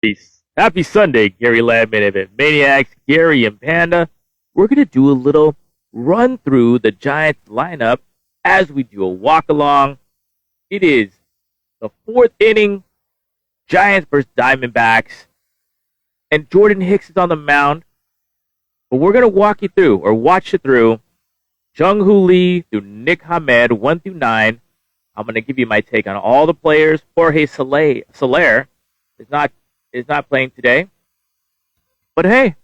Peace. Happy Sunday, Gary Ladman of Maniacs, Gary and Panda. We're going to do a little run through the Giants lineup as we do a walk along. It is the fourth inning, Giants versus Diamondbacks, and Jordan Hicks is on the mound. But we're going to walk you through, or watch you through, Jung-Hoo Lee through Nick Ahmed, 1 through 9. I'm going to give you my take on all the players. Jorge Soler is not playing today. But hey,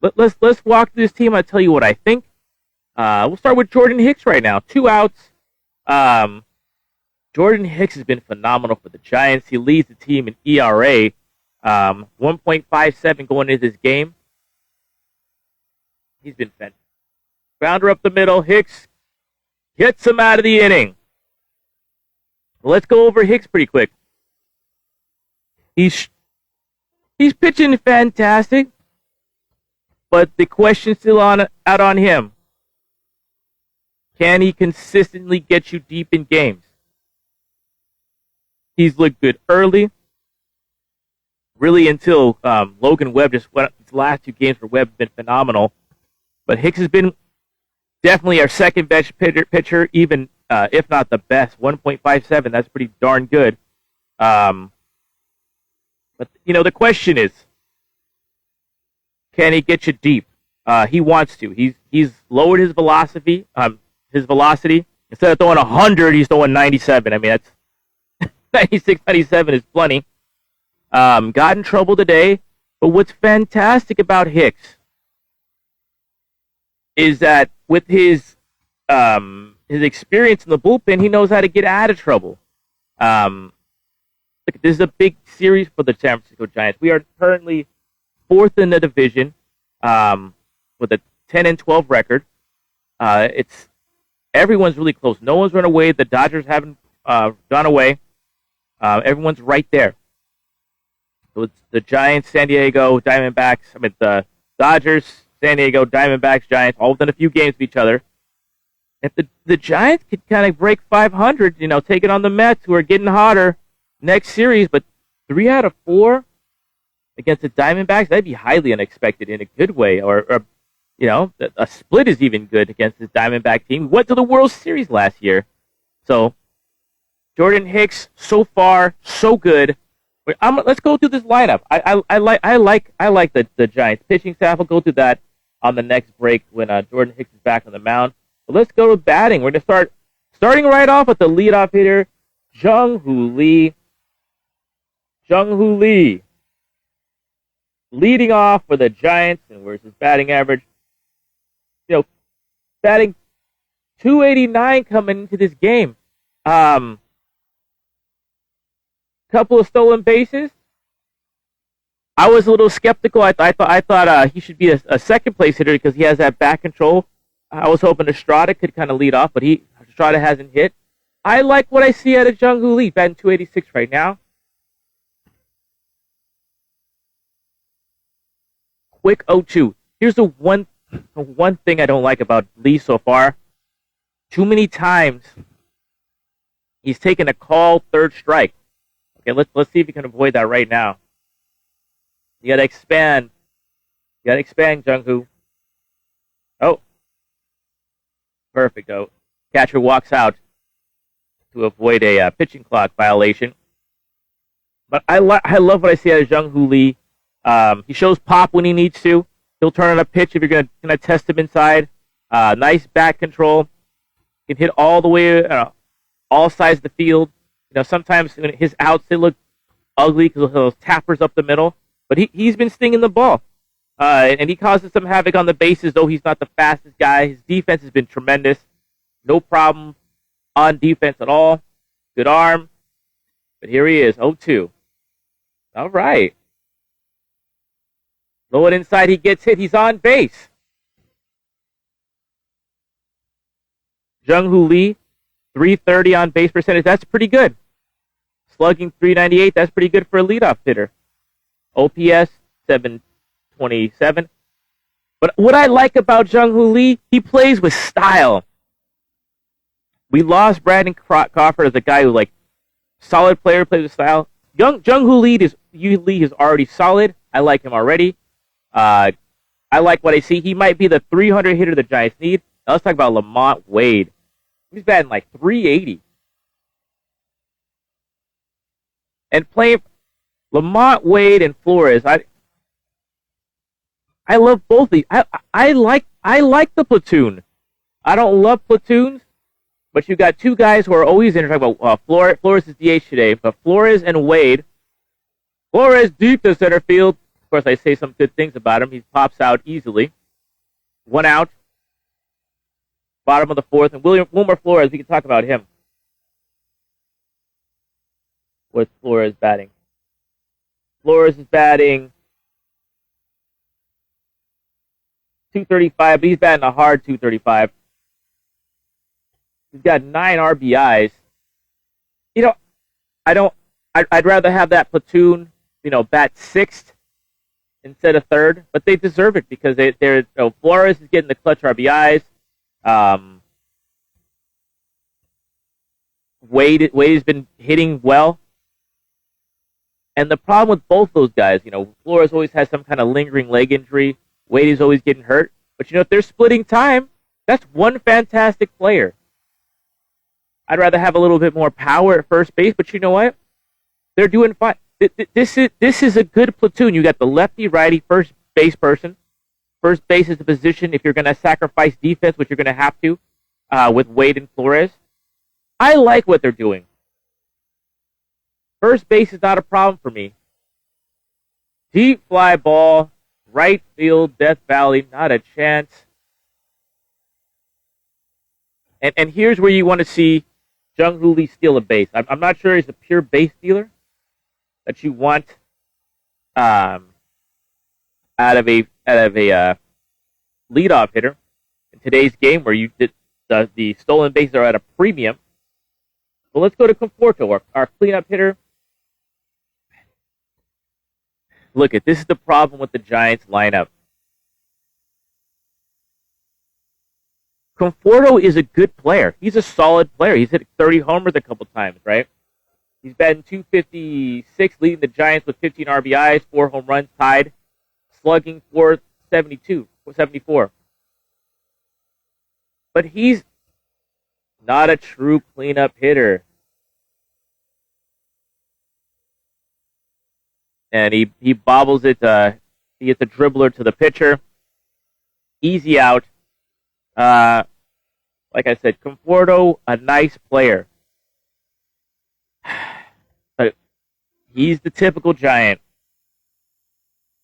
let's walk through this team. I'll tell you what I think. We'll start with Jordan Hicks right now. 2 outs. Jordan Hicks has been phenomenal for the Giants. He leads the team in ERA, 1.57 going into this game. He's been fantastic. Grounder up the middle. Hicks gets him out of the inning. Let's go over Hicks pretty quick. He's pitching fantastic, but the question's still out on him. Can he consistently get you deep in games? He's looked good early, really until Logan Webb just went. His last 2 games for Webb have been phenomenal, but Hicks has been definitely our second best pitcher, even if not the best. 1.57, that's pretty darn good. But, the question is, can he get you deep? He wants to. He's lowered his velocity. Instead of throwing 100, he's throwing 97. I mean, that's 96, 97 is plenty. Got in trouble today. But what's fantastic about Hicks is that with his experience in the bullpen, he knows how to get out of trouble. Look, this is a big series for the San Francisco Giants. We are currently 4th in the division with a 10-12 record. Everyone's really close. No one's run away. The Dodgers haven't gone away. Everyone's right there. So it's the Giants, San Diego, Diamondbacks. The Dodgers, San Diego, Diamondbacks, Giants, all within a few games of each other. If the Giants could kind of break 500, take it on the Mets, who are getting hotter next series, but 3 out of 4 against the Diamondbacks, that'd be highly unexpected in a good way. Or a split is even good against this Diamondback team. We went to the World Series last year. So, Jordan Hicks, so far, so good. Let's go through this lineup. I like the Giants pitching staff. We'll go through that on the next break when Jordan Hicks is back on the mound. But let's go to batting. We're going to starting right off with the leadoff hitter, Jung-Hoo Lee. Jung-Hoo Lee leading off for the Giants, and where's his batting average? Batting .289 coming into this game. Couple of stolen bases. I was a little skeptical. I thought he should be a second place hitter because he has that back control. I was hoping Estrada could kind of lead off, but Estrada hasn't hit. I like what I see out of Jung-Hoo Lee, batting .286 right now. Quick 0-2. Here's the one thing I don't like about Lee so far. Too many times he's taken a called third strike. Okay, let's see if we can avoid that right now. You gotta expand. Jung-Hoo. Oh. Perfect. Oh. Catcher walks out to avoid a pitching clock violation. But I love what I see out of Jung-Hoo Lee. He shows pop when he needs to. He'll turn on a pitch if you're gonna test him inside. Nice back control. Can hit all the way, all sides of the field. Sometimes his outs they look ugly because of those tappers up the middle. But he's been stinging the ball, and he causes some havoc on the bases. Though he's not the fastest guy, his defense has been tremendous. No problem on defense at all. Good arm. But here he is, 0-2. All right. Low it inside, he gets hit. He's on base. Jung-Hoo Lee, 330 on base percentage. That's pretty good. Slugging 398. That's pretty good for a leadoff hitter. OPS 727. But what I like about Jung-Hoo Lee, he plays with style. We lost Brandon Crawford as a guy who solid player, plays with style. Jung-Hoo Lee is Yu Lee is already solid. I like him already. I like what I see. He might be the 300 hitter the Giants need. Now let's talk about Lamont Wade. He's batting like 380. And playing Lamont Wade and Flores, I love both of these. I like the platoon. I don't love platoons, but you got two guys who are always in. Talking about Flores is DH today, but Flores and Wade. Flores deep to center field. Of course, I say some good things about him. He pops out easily. 1 out. Bottom of the fourth, and Wilmer Flores. We can talk about him. What's Flores batting? Flores is batting 235, but he's batting a hard 235. He's got 9 RBIs. You know, I'd rather have that platoon, bat sixth instead of third, but they deserve it because they're Flores is getting the clutch RBIs. Wade has been hitting well. And the problem with both those guys, Flores always has some kind of lingering leg injury. Wade is always getting hurt. But, if they're splitting time, that's one fantastic player. I'd rather have a little bit more power at first base, but you know what? They're doing fine. This is a good platoon. You got the lefty-righty first base person. First base is the position if you're going to sacrifice defense, which you're going to have to with Wade and Flores. I like what they're doing. First base is not a problem for me. Deep fly ball, right field, Death Valley, not a chance. And here's where you want to see Jung-Hoo Lee steal a base. I'm not sure he's a pure base stealer that you want out of a leadoff hitter in today's game where the stolen bases are at a premium. So let's go to Conforto, our cleanup hitter. Look, this is the problem with the Giants lineup. Conforto is a good player. He's a solid player. He's hit 30 homers a couple times, right? He's batting 256, leading the Giants with 15 RBIs, 4 home runs, tied, slugging 474. But he's not a true cleanup hitter. And he bobbles it. He gets a dribbler to the pitcher. Easy out. Like I said, Conforto, a nice player. But he's the typical Giant.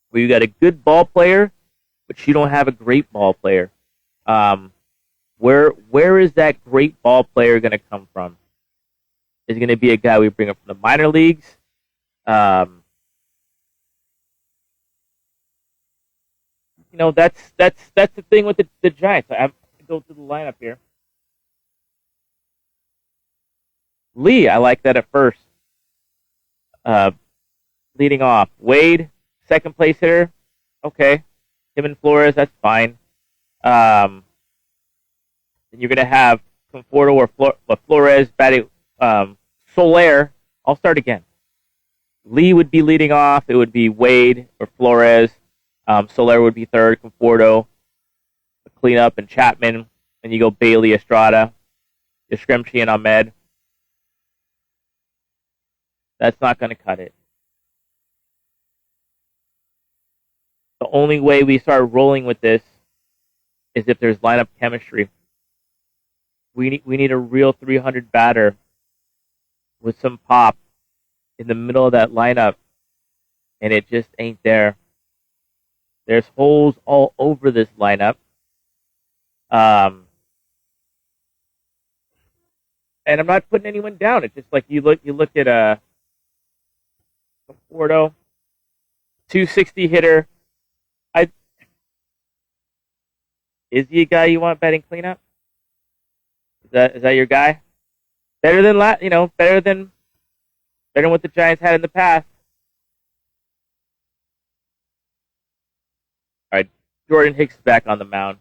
Where you got a good ball player, but you don't have a great ball player. Where is that great ball player going to come from? Is it going to be a guy we bring up from the minor leagues? That's the thing with the Giants. I have to go through the lineup here. Lee, I like that at first. Leading off. Wade, second place hitter. Okay. Him and Flores, that's fine. Then you're going to have Conforto or Flores batting Soler. I'll start again. Lee would be leading off. It would be Wade or Flores. Soler would be third. Conforto, cleanup, and Chapman. And you go Bailey, Estrada, Yastrzemski, and Ahmed. That's not going to cut it. The only way we start rolling with this is if there's lineup chemistry. We need a real 300 batter with some pop in the middle of that lineup, and it just ain't there. There's holes all over this lineup. And I'm not putting anyone down. It's just like you look at Conforto, 260 hitter. Is he a guy you want batting cleanup? Is that your guy? Better than better than what the Giants had in the past. All right, Jordan Hicks is back on the mound.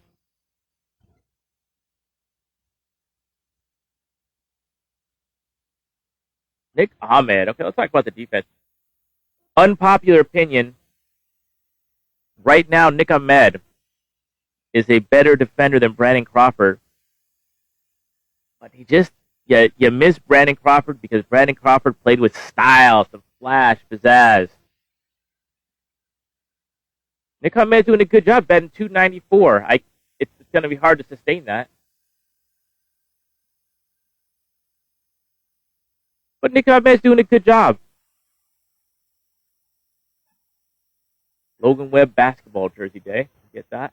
Nick Ahmed. Okay, let's talk about the defense. Unpopular opinion. Right now, Nick Ahmed is a better defender than Brandon Crawford. But you miss Brandon Crawford because Brandon Crawford played with style, some flash, pizzazz. Nick Ahmed's doing a good job batting 294. It's going to be hard to sustain that. But Nick Ahmed's doing a good job. Logan Webb basketball jersey day. Get that?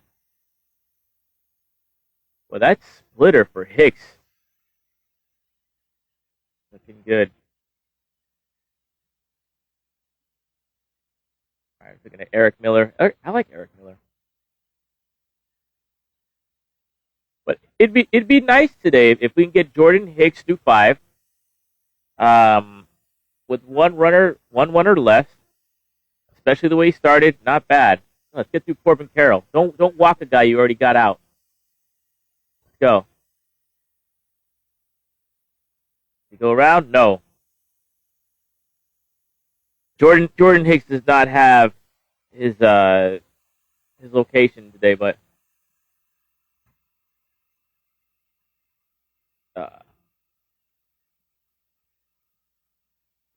Well, that's splitter for Hicks. Looking good. All right, looking at Eric Miller. I like Eric Miller. But it'd be nice today if we can get Jordan Hicks through 5. With one runner less. Especially the way he started, not bad. Let's get through Corbin Carroll. Don't walk a guy you already got out. Let's go. You go around? No. Jordan Hicks does not have his location today, but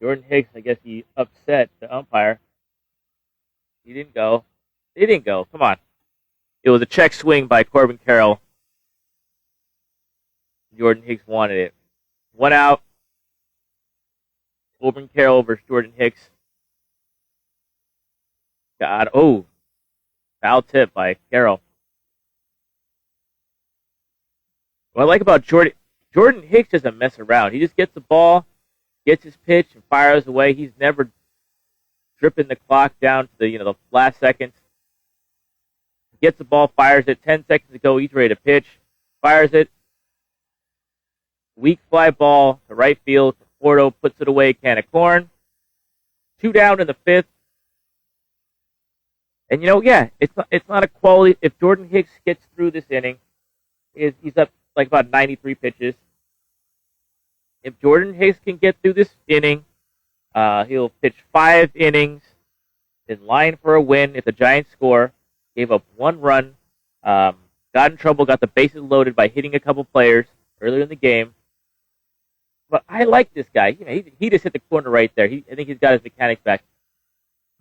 Jordan Hicks, I guess he upset the umpire. He didn't go. He didn't go. Come on. It was a check swing by Corbin Carroll. Jordan Hicks wanted it. 1 out. Corbin Carroll versus Jordan Hicks. God, foul tip by Carroll. What I like about Jordan Hicks doesn't mess around. He just gets the ball, gets his pitch, and fires away. He's never dripping the clock down to the last seconds. Gets the ball, fires it. 10 seconds to go, he's ready to pitch. Fires it. Weak fly ball to right field. Porto puts it away, can of corn. 2 down in the 5th. And it's not a quality. If Jordan Hicks gets through this inning, he's up like about 93 pitches. If Jordan Hicks can get through this inning, he'll pitch 5 innings, in line for a win if the Giants score. Gave up 1 run, got in trouble, got the bases loaded by hitting a couple players earlier in the game. But I like this guy. He just hit the corner right there. I think he's got his mechanics back.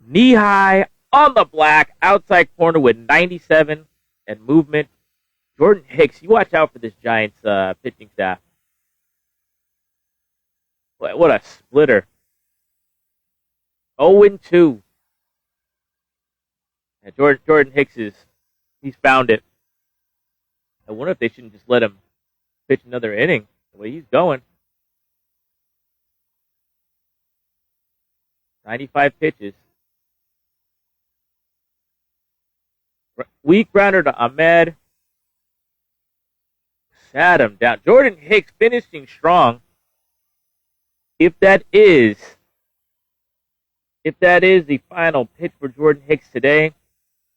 Knee high on the black, outside corner with 97 and movement. Jordan Hicks, you watch out for this Giants pitching staff. What a splitter. 0-2. Yeah, Jordan Hicks he's found it. I wonder if they shouldn't just let him pitch another inning the way he's going. 95 pitches. Weak grounder to Ahmed. Sat him down. Jordan Hicks finishing strong. If that is the final pitch for Jordan Hicks today,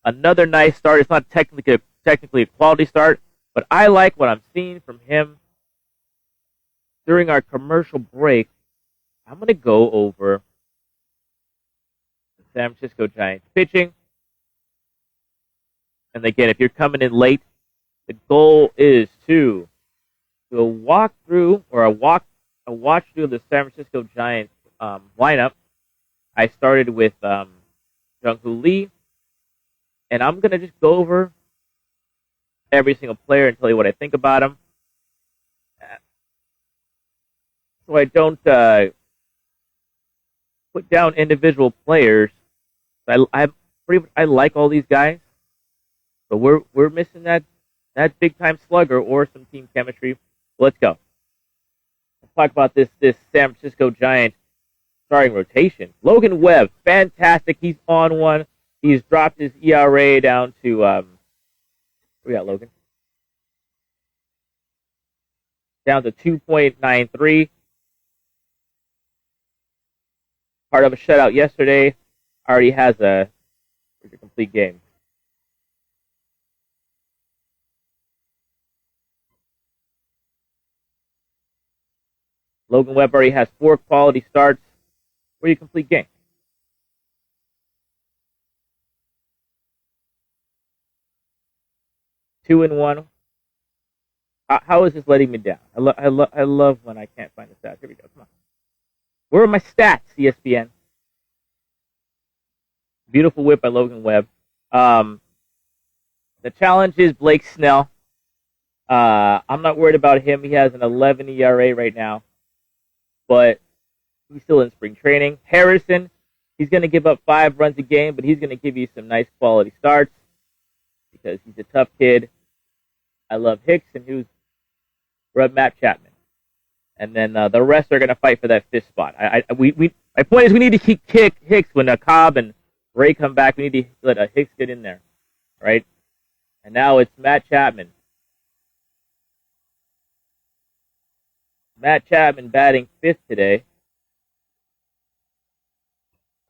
another nice start. It's not technically a quality start, but I like what I'm seeing from him during our commercial break. I'm going to go over the San Francisco Giants pitching. And again, if you're coming in late, the goal is to do a walkthrough or a watch through of the San Francisco Giants lineup. I started with Jung-Hoo Lee, and I'm going to just go over every single player and tell you what I think about him. So I don't put down individual players. I like all these guys, but we're missing that big time slugger or some team chemistry. Let's go. Let's talk about this San Francisco Giants starting rotation. Logan Webb, fantastic. He's on one. He's dropped his ERA down to where we got Logan? Down to 2.93. Part of a shutout yesterday. Already has a complete game. Logan Webb already has 4 quality starts for your complete game. 2-1. How is this letting me down? I love when I can't find the stats. Here we go. Come on. Where are my stats, ESPN? Beautiful whip by Logan Webb. The challenge is Blake Snell. I'm not worried about him. He has an 11 ERA right now, but he's still in spring training. Harrison, he's going to give up 5 runs a game, but he's going to give you some nice quality starts because he's a tough kid. I love Hicks, and we're at Matt Chapman. And then the rest are going to fight for that 5th spot. My point is we need to keep Hicks when Cobb and Ray come back. We need to let Hicks get in there, right? And now it's Matt Chapman. Matt Chapman batting 5th today.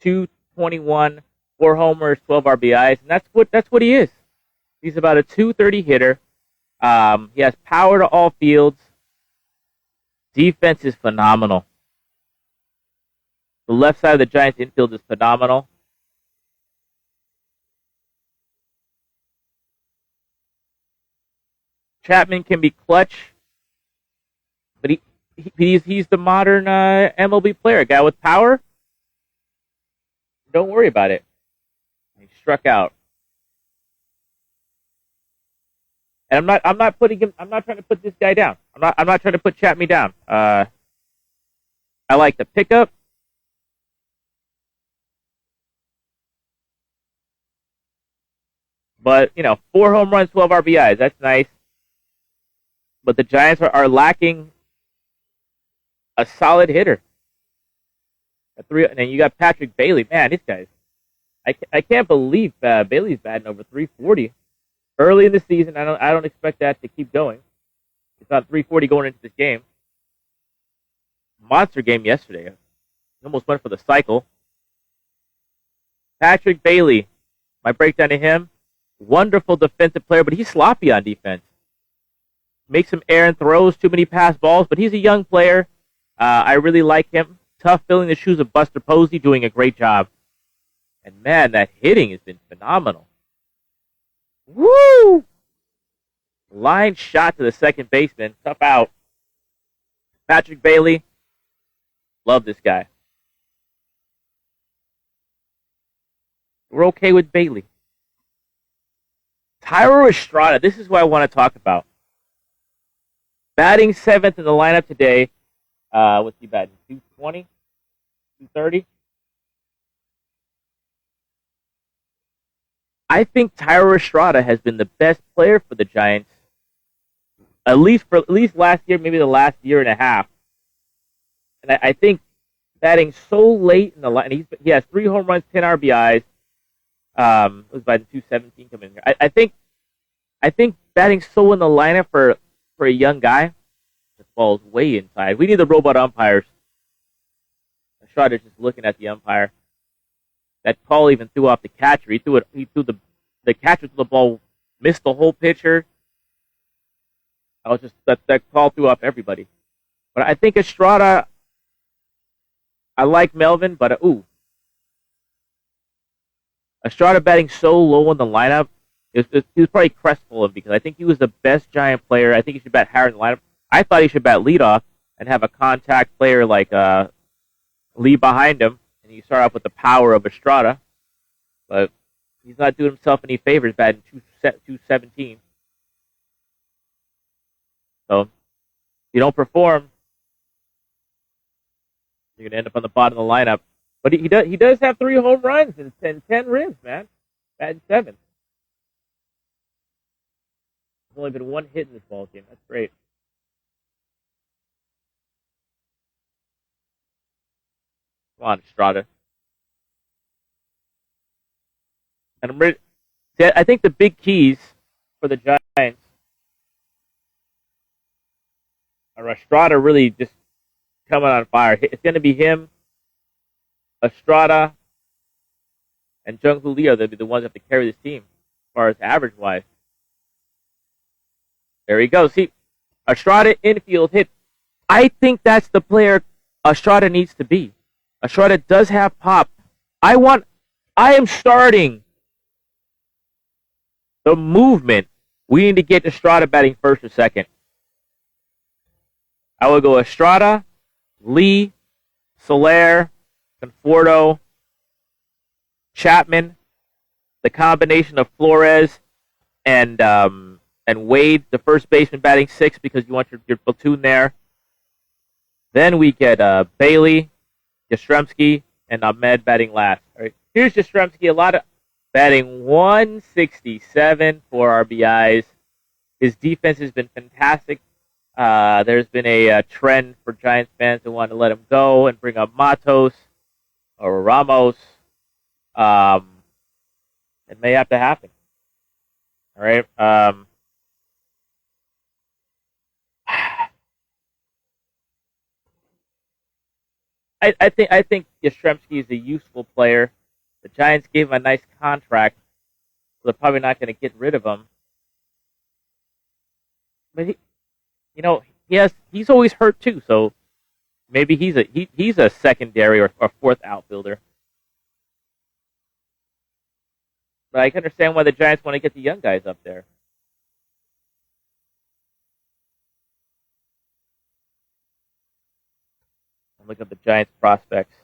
221, 4 homers, 12 RBIs, and that's what he is. He's about a 230 hitter. He has power to all fields. Defense is phenomenal. The left side of the Giants infield is phenomenal. Chapman can be clutch, but he's the modern MLB player, a guy with power. Don't worry about it. He struck out. And I'm not trying to put this guy down. I'm not trying to put Chapman down. I like the pickup. But, 4 home runs, 12 RBIs. That's nice. But the Giants are lacking a solid hitter. And then you got Patrick Bailey. Man, this guy's... I can't believe Bailey's batting over 340. Early in the season, I don't expect that to keep going. It's not 340 going into this game. Monster game yesterday. He almost went for the cycle. Patrick Bailey, my breakdown of him, wonderful defensive player, but he's sloppy on defense. Makes some errant throws, too many pass balls, but he's a young player. I really like him. Tough filling the shoes of Buster Posey, doing a great job. And man, that hitting has been phenomenal. Woo! Line shot to the second baseman. Tough out. Patrick Bailey. Love this guy. We're okay with Bailey. Thairo Estrada. This is what I want to talk about. Batting 7th in the lineup today. What's he batting? 220? 230? I think Thairo Estrada has been the best player for the Giants, at least last year, maybe the last year and a half. And I think batting so late in the line, he has 3 home runs, 10 RBIs. It was by the 217 coming in here. I think batting so in the lineup for a young guy, the ball's way inside. We need the robot umpires. Estrada's just looking at the umpire. That call even threw off the catcher. He threw the catcher to the ball, missed the whole pitcher. That call threw off everybody. But I think Estrada, I like Melvin, but Estrada batting so low in the lineup, he was probably crestfallen because I think he was the best Giant player. I think he should bat higher in the lineup. I thought he should bat leadoff and have a contact player like Lee behind him, and you start off with the power of Estrada. But he's not doing himself any favors batting 217. So, if you don't perform, you're going to end up on the bottom of the lineup. But he does have 3 home runs and 10 ribs, man. Batting 7th. There's only been 1 hit in this ball game. That's great. Come on, Estrada. And I think the big keys for the Giants are Estrada really just coming on fire. It's going to be him, Estrada, and Jung Hoo Lee are the ones that have to carry this team as far as average-wise. There he goes. See, Estrada infield hit. I think that's the player Estrada needs to be. Estrada does have pop. I am starting the movement We need to get Estrada batting first or second. I would go Estrada, Lee, Soler, Conforto, Chapman, the combination of Flores and Wade, the first baseman batting sixth because you want your platoon there. Then we get Bailey, Yastrzemski, and Ahmed batting last. All right, here's Yastrzemski, a lot of batting 167 for RBIs. His defense has been fantastic. There's been a trend for Giants fans to want to let him go and bring up Matos or Ramos. It may have to happen. All right. I think Yastrzemski is a useful player. The Giants gave him a nice contract, so they're probably not going to get rid of him. But he's always hurt too, so maybe he's a secondary or fourth outfielder. But I can understand why the Giants want to get the young guys up there. Look at the Giants prospects.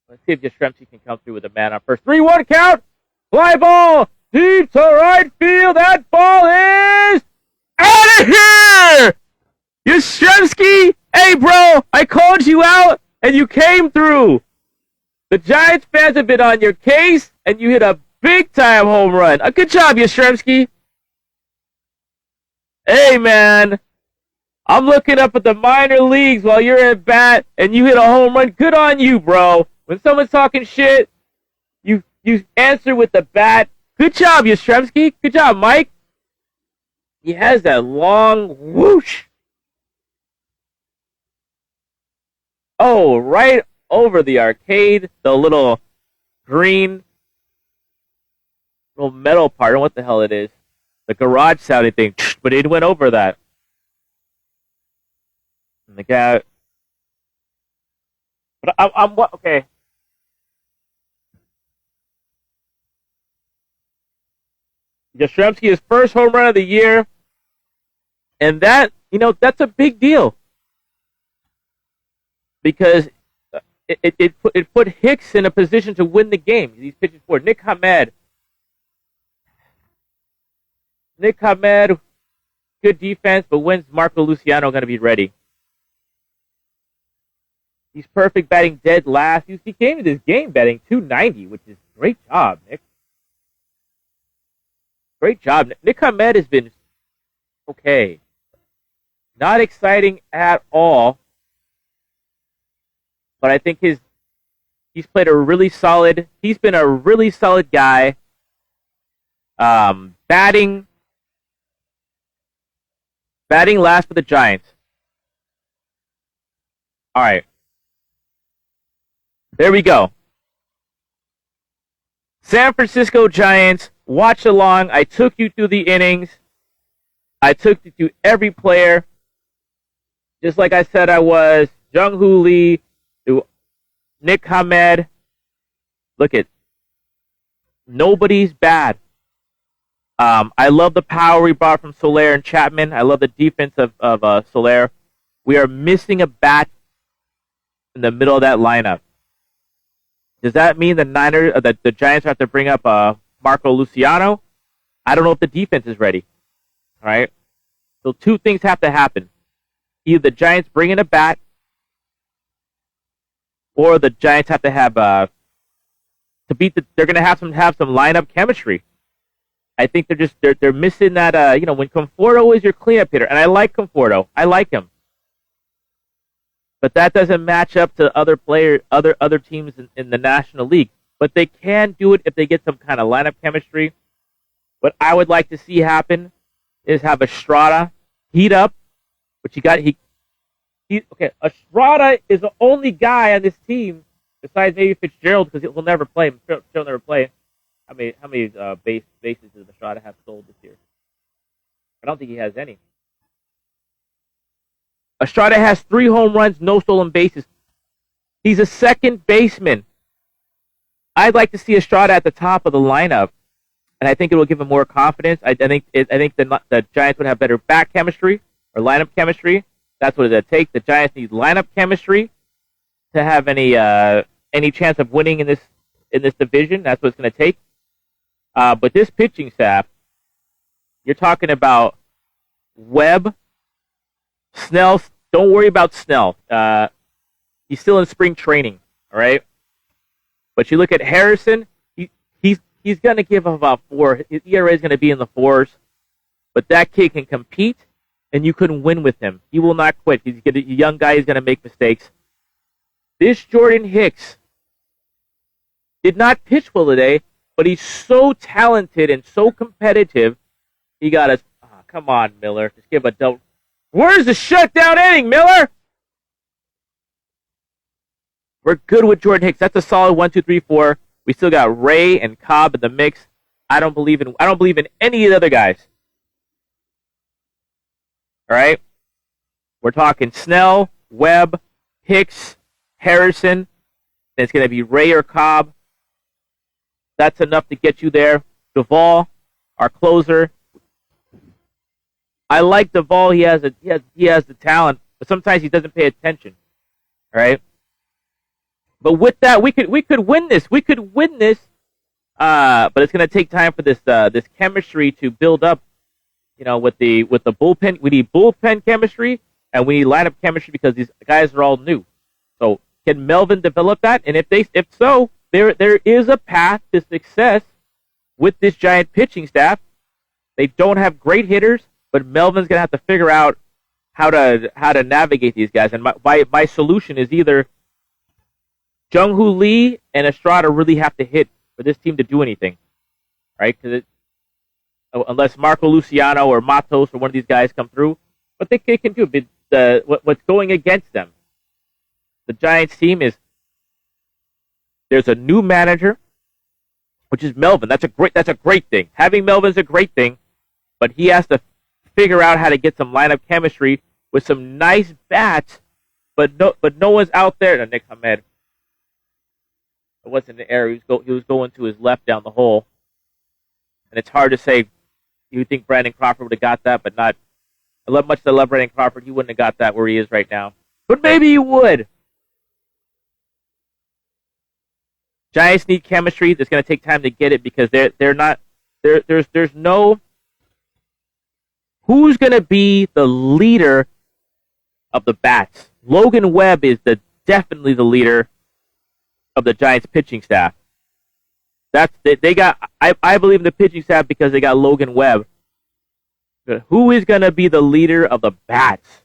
Let's see if Yastrzemski can come through with a man on first. 3-1 count. Fly ball deep to right field. That ball is out of here. Yastrzemski, hey bro, I called you out and you came through. The Giants fans have been on your case, and you hit a big-time home run. A good job, Yastrzemski. Hey, man. I'm looking up at the minor leagues while you're at bat, and you hit a home run. Good on you, bro. When someone's talking shit, you answer with the bat. Good job, Yastrzemski. Good job, Mike. He has that long whoosh. Oh, right over the arcade, the little green little metal part. I don't know what the hell it is. The garage sounding thing, but it went over that. And the guy. But I'm what? Okay. Yastrzemski, his first home run of the year, and that's a big deal because it put Hicks in a position to win the game. He's pitching for Nick Hamed. Nick Hamed, good defense, but when's Marco Luciano going to be ready? He's perfect batting dead last. He came to this game batting 290, which is great job, Nick. Great job. Nick Hamed has been okay. Not exciting at all. But I think he's been a really solid guy. Batting last for the Giants. All right. There we go. San Francisco Giants, watch along. I took you through the innings. I took you through every player. Just like I said I was. Jung-Hoo Lee, Nick Hamed. Look at. Nobody's bad. I love the power we brought from Soler and Chapman. I love the defense of Soler. We are missing a bat in the middle of that lineup. Does that mean the Giants have to bring up Marco Luciano? I don't know if the defense is ready. All right. So two things have to happen: either the Giants bring in a bat, or the Giants have to have to beat the. They're going to have some lineup chemistry. I think they're missing that. When Conforto is your cleanup hitter, and I like Conforto, I like him, but that doesn't match up to other teams in the National League. But they can do it if they get some kind of lineup chemistry. What I would like to see happen is have Estrada heat up, which Estrada is the only guy on this team besides maybe Fitzgerald, because he'll never play. He'll never play. How many bases does Estrada have sold this year? I don't think he has any. Estrada has 3 home runs, no stolen bases. He's a second baseman. I'd like to see Estrada at the top of the lineup, and I think it will give him more confidence. I think the Giants would have better back chemistry or lineup chemistry. That's what it'll take. The Giants need lineup chemistry to have any chance of winning in this division. That's what it's going to take. But this pitching staff, you're talking about Webb, Snell. Don't worry about Snell. He's still in spring training, all right? But you look at Harrison, he's going to give about 4. His ERA is going to be in the 4s. But that kid can compete, and you couldn't win with him. He will not quit. He's a young guy. He's going to make mistakes. This Jordan Hicks did not pitch well today, but he's so talented and so competitive. He got us. Oh, come on, Miller. Just give a double. Where's the shutdown inning, Miller? We're good with Jordan Hicks. That's a solid 1, 2, 3, 4. We still got Ray and Cobb in the mix. I don't believe in any of the other guys. All right? We're talking Snell, Webb, Hicks, Harrison. And it's going to be Ray or Cobb. That's enough to get you there. Duvall, our closer. I like Duvall. He has the talent, but sometimes he doesn't pay attention. All right? But with that, we could win this. We could win this. But it's going to take time for this chemistry to build up. You know, with the bullpen, we need bullpen chemistry and we need lineup chemistry because these guys are all new. So can Melvin develop that? And if so, there is a path to success with this Giant pitching staff. They don't have great hitters, but Melvin's going to have to figure out how to navigate these guys. And my solution is either Jung-Hoo Lee and Estrada really have to hit for this team to do anything, right? Because unless Marco Luciano or Matos or one of these guys come through, what they can do. What's going against them? The Giants team is there's a new manager, which is Melvin. That's a great thing. Having Melvin's a great thing, but he has to figure out how to get some lineup chemistry with some nice bats. But no one's out there. Nick Hamed. It wasn't the air. He was going to his left down the hole, and it's hard to say. You would think Brandon Crawford would have got that, but not. Much as I love Brandon Crawford, he wouldn't have got that where he is right now. But maybe he would. Giants need chemistry. It's going to take time to get it because they're not. There's no. Who's going to be the leader of the bats? Logan Webb is definitely the leader of the Giants pitching staff. They got. I believe in the pitching staff because they got Logan Webb. Who is going to be the leader of the bats?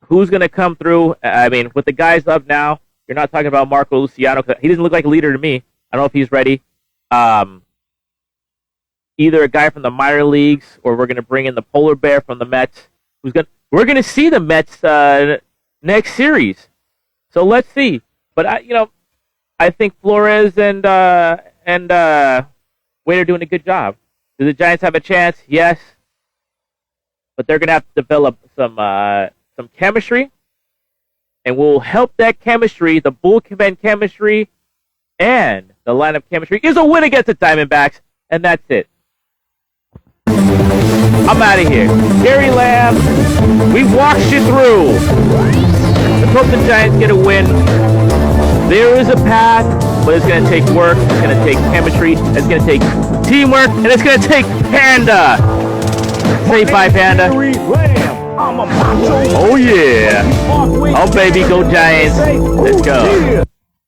Who's going to come through? I mean, with the guys up now, you're not talking about Marco Luciano. He doesn't look like a leader to me. I don't know if he's ready. Either a guy from the minor leagues, or we're going to bring in the polar bear from the Mets. We're going to see the Mets next series. So let's see. But I think Flores and Wade are doing a good job. Do the Giants have a chance? Yes. But they're going to have to develop some chemistry, and we'll help that chemistry, the bullpen chemistry, and the lineup chemistry is a win against the Diamondbacks, and that's it. I'm out of here. Gary Lamb, we walked you through. Let's hope the Giants get a win. There is a path, but it's going to take work, it's going to take chemistry, it's going to take teamwork, and it's going to take Panda. Say bye, Panda. Oh, yeah. Oh, baby, go Giants. Let's go.